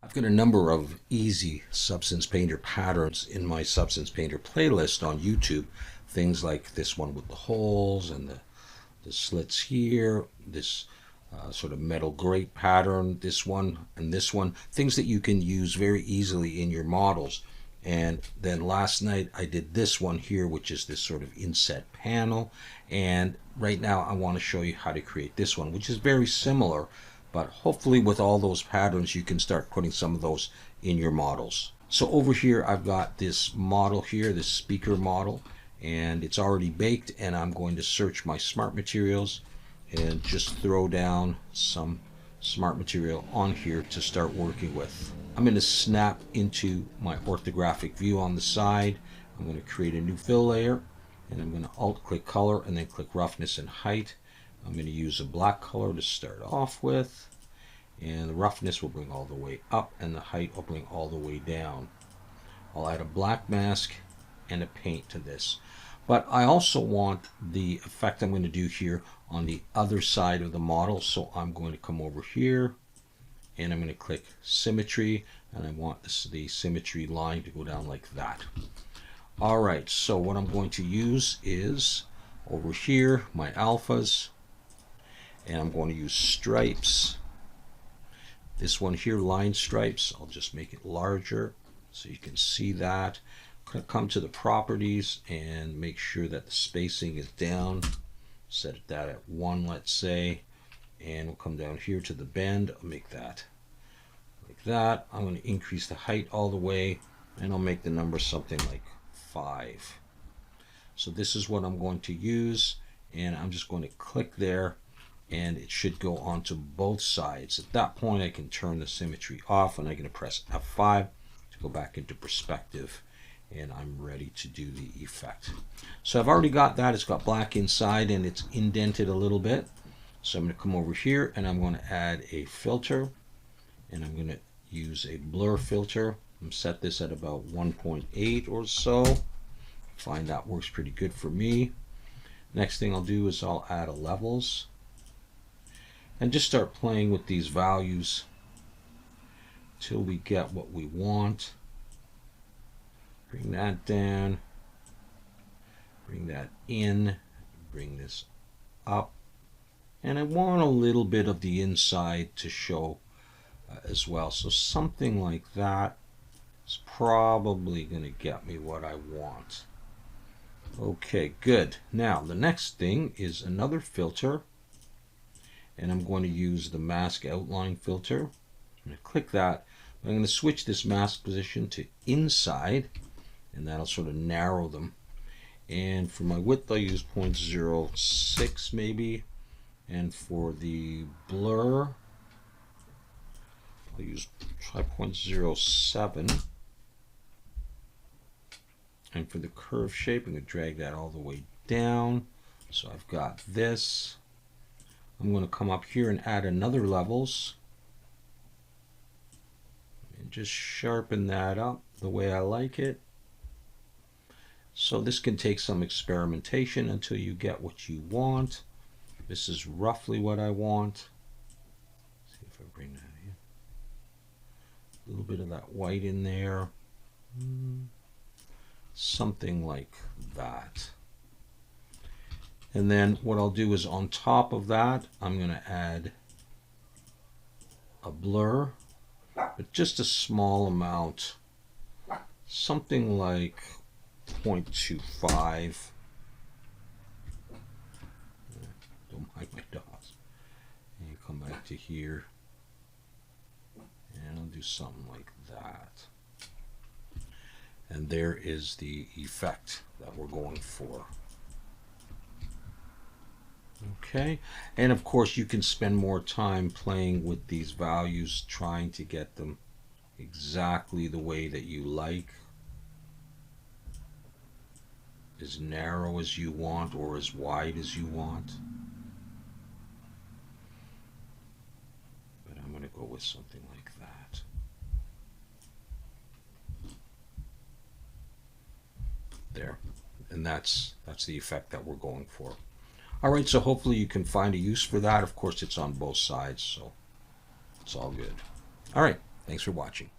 I've got a number of easy Substance Painter patterns in my Substance Painter playlist on YouTube. Things like this one with the holes and the slits here, this sort of metal grate pattern, this one and this one. Things that you can use very easily in your models. And then last night I did this one here, which is this sort of inset panel. And right now I want to show you how to create this one, which is very similar, but hopefully with all those patterns you can start putting some of those in your models. So over here I've got this model here, this speaker model, and it's already baked, and I'm going to search my smart materials and just throw down some smart material on here to start working with. I'm going to snap into my orthographic view on the side. I'm going to create a new fill layer, and I'm going to alt click color and then click roughness and height. I'm going to use a black color to start off with, and the roughness will bring all the way up and the height will bring all the way down. I'll add a black mask and a paint to this. But I also want the effect I'm going to do here on the other side of the model, so I'm going to come over here and I'm going to click symmetry, and I want the symmetry line to go down like that. Alright, so what I'm going to use is over here my alphas, and I'm going to use stripes. This one here, line stripes, I'll just make it larger so you can see that. Come to the properties and make sure that the spacing is down. Set that at 1, let's say, and we'll come down here to the bend. I'll make that like that. I'm going to increase the height all the way, and I'll make the number something like 5. So this is what I'm going to use, and I'm just going to click there, and it should go onto both sides. At that point I can turn the symmetry off, and I'm going to press F5 to go back into perspective, and I'm ready to do the effect. So I've already got that. It's got black inside and it's indented a little bit. So I'm going to come over here and I'm going to add a filter, and I'm going to use a blur filter. I'm set this at about 1.8 or so. Find that works pretty good for me. Next thing I'll do is I'll add a levels and just start playing with these values till we get what we want. Bring that down, bring that in, bring this up, and I want a little bit of the inside to show as well. So something like that is probably going to get me what I want. Okay, good. Now the next thing is another filter, and I'm going to use the mask outline filter. I'm going to click that. I'm going to switch this mask position to inside, and that'll sort of narrow them. And for my width I'll use 0.06 maybe, and for the blur I'll use try 0.07, and for the curve shape I'm going to drag that all the way down. So I've got this. I'm going to come up here and add another levels and just sharpen that up the way I like it. So this can take some experimentation until you get what you want. This is roughly what I want. Let's see if I bring that in. A little bit of that white in there. Something like that. And then what I'll do is on top of that, I'm going to add a blur, but just a small amount. Something like 0.25. Don't mind my dots. And you come back to here, and I'll do something like that. And there is the effect that we're going for. Okay, and of course you can spend more time playing with these values, trying to get them exactly the way that you like. As narrow as you want or as wide as you want. But I'm going to go with something like that. There. And that's the effect that we're going for. Alright, so hopefully you can find a use for that. Of course it's on both sides, so it's all good. Alright. Thanks for watching.